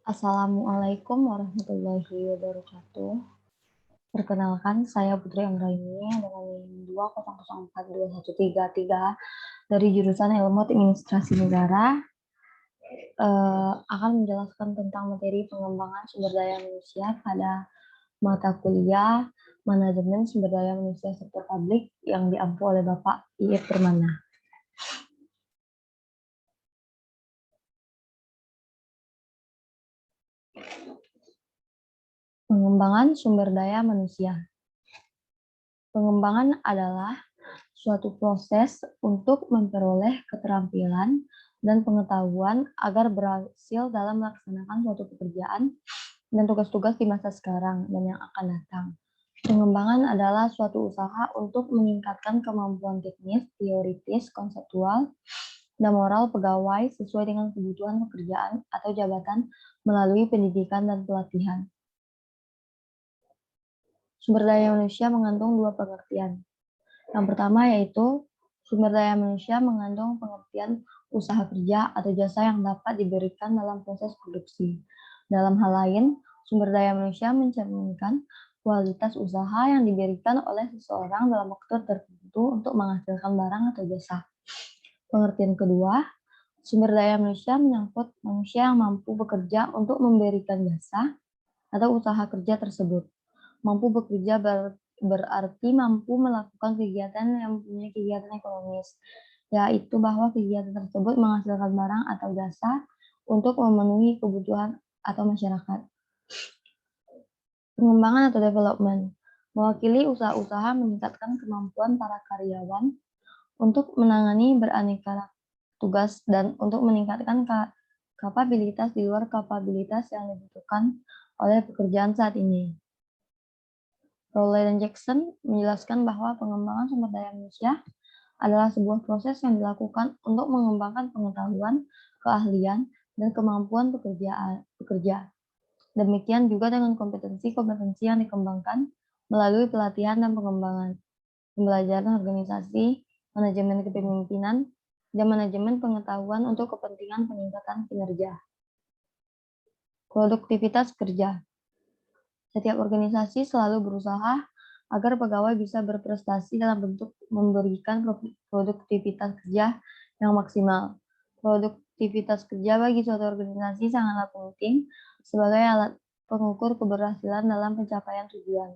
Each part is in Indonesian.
Assalamualaikum warahmatullahi wabarakatuh. Perkenalkan, saya Putri Anggraini dengan NIM 2004213 dari jurusan Ilmu Administrasi Negara akan menjelaskan tentang materi pengembangan sumber daya manusia pada mata kuliah Manajemen Sumber Daya Manusia Sektor Publik yang diampu oleh Bapak Iip Permana. Pengembangan sumber daya manusia. Pengembangan adalah suatu proses untuk memperoleh keterampilan dan pengetahuan agar berhasil dalam melaksanakan suatu pekerjaan dan tugas-tugas di masa sekarang dan yang akan datang. Pengembangan adalah suatu usaha untuk meningkatkan kemampuan teknis, teoritis, konseptual, dan moral pegawai sesuai dengan kebutuhan pekerjaan atau jabatan melalui pendidikan dan pelatihan. Sumber daya manusia mengandung dua pengertian. Yang pertama yaitu sumber daya manusia mengandung pengertian usaha kerja atau jasa yang dapat diberikan dalam proses produksi. Dalam hal lain, sumber daya manusia mencerminkan kualitas usaha yang diberikan oleh seseorang dalam waktu tertentu untuk menghasilkan barang atau jasa. Pengertian kedua, sumber daya manusia menyangkut manusia yang mampu bekerja untuk memberikan jasa atau usaha kerja tersebut. Mampu bekerja berarti mampu melakukan kegiatan yang mempunyai kegiatan ekonomis, yaitu bahwa kegiatan tersebut menghasilkan barang atau jasa untuk memenuhi kebutuhan atau masyarakat. Pengembangan atau development mewakili usaha-usaha meningkatkan kemampuan para karyawan untuk menangani beraneka tugas dan untuk meningkatkan kapabilitas di luar kapabilitas yang dibutuhkan oleh pekerjaan saat ini. Rowley dan Jackson menjelaskan bahwa pengembangan sumber daya manusia adalah sebuah proses yang dilakukan untuk mengembangkan pengetahuan, keahlian, dan kemampuan pekerja. Demikian juga dengan kompetensi-kompetensi yang dikembangkan melalui pelatihan dan pengembangan, pembelajaran organisasi, manajemen kepemimpinan, dan manajemen pengetahuan untuk kepentingan peningkatan kinerja. Produktivitas kerja. Setiap organisasi selalu berusaha agar pegawai bisa berprestasi dalam bentuk memberikan produktivitas kerja yang maksimal. Produktivitas kerja bagi suatu organisasi sangatlah penting sebagai alat pengukur keberhasilan dalam pencapaian tujuan.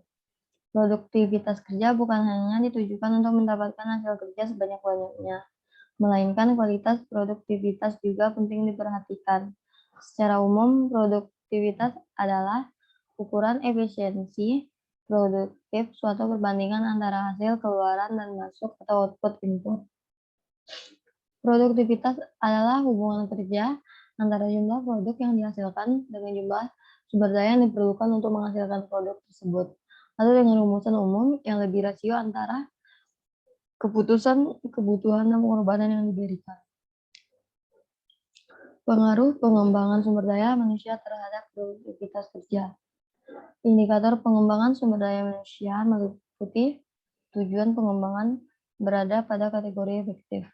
Produktivitas kerja bukan hanya ditujukan untuk mendapatkan hasil kerja sebanyak-banyaknya, melainkan kualitas produktivitas juga penting diperhatikan. Secara umum, produktivitas adalah ukuran efisiensi produktif suatu perbandingan antara hasil keluaran dan masuk atau output input. Produktivitas adalah hubungan kerja antara jumlah produk yang dihasilkan dengan jumlah sumber daya yang diperlukan untuk menghasilkan produk tersebut, atau dengan rumusan umum yang lebih rasio antara kebutuhan dan pengorbanan yang diberikan. Pengaruh pengembangan sumber daya manusia terhadap produktivitas kerja. Indikator pengembangan sumber daya manusia meliputi tujuan pengembangan berada pada kategori efektif.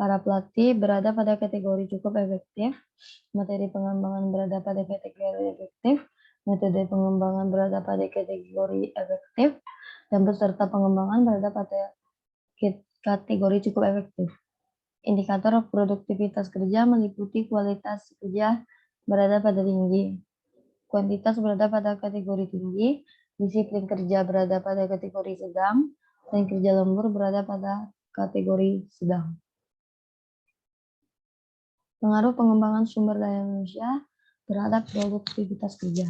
Para pelatih berada pada kategori cukup efektif. Materi pengembangan berada pada kategori efektif. Metode pengembangan berada pada kategori efektif. Dan peserta pengembangan berada pada kategori cukup efektif. Indikator produktivitas kerja meliputi kualitas kerja berada pada tinggi. Kuantitas berada pada kategori tinggi, disiplin kerja berada pada kategori sedang, dan kerja lembur berada pada kategori sedang. Pengaruh pengembangan sumber daya manusia terhadap produktivitas kerja.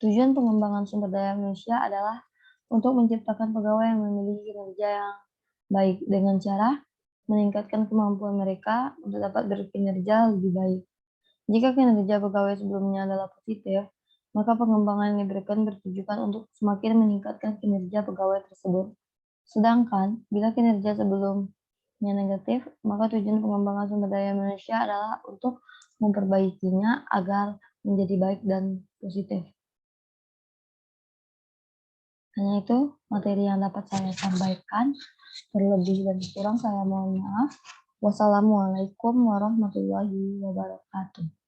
Tujuan pengembangan sumber daya manusia adalah untuk menciptakan pegawai yang memiliki kinerja yang baik dengan cara meningkatkan kemampuan mereka untuk dapat berkinerja lebih baik. Jika kinerja pegawai sebelumnya adalah positif, maka pengembangan yang diberikan bertujuan untuk semakin meningkatkan kinerja pegawai tersebut. Sedangkan, bila kinerja sebelumnya negatif, maka tujuan pengembangan sumber daya manusia adalah untuk memperbaikinya agar menjadi baik dan positif. Hanya itu materi yang dapat saya sampaikan. Terlebih dan kurang saya mohon maaf. Wassalamualaikum warahmatullahi wabarakatuh.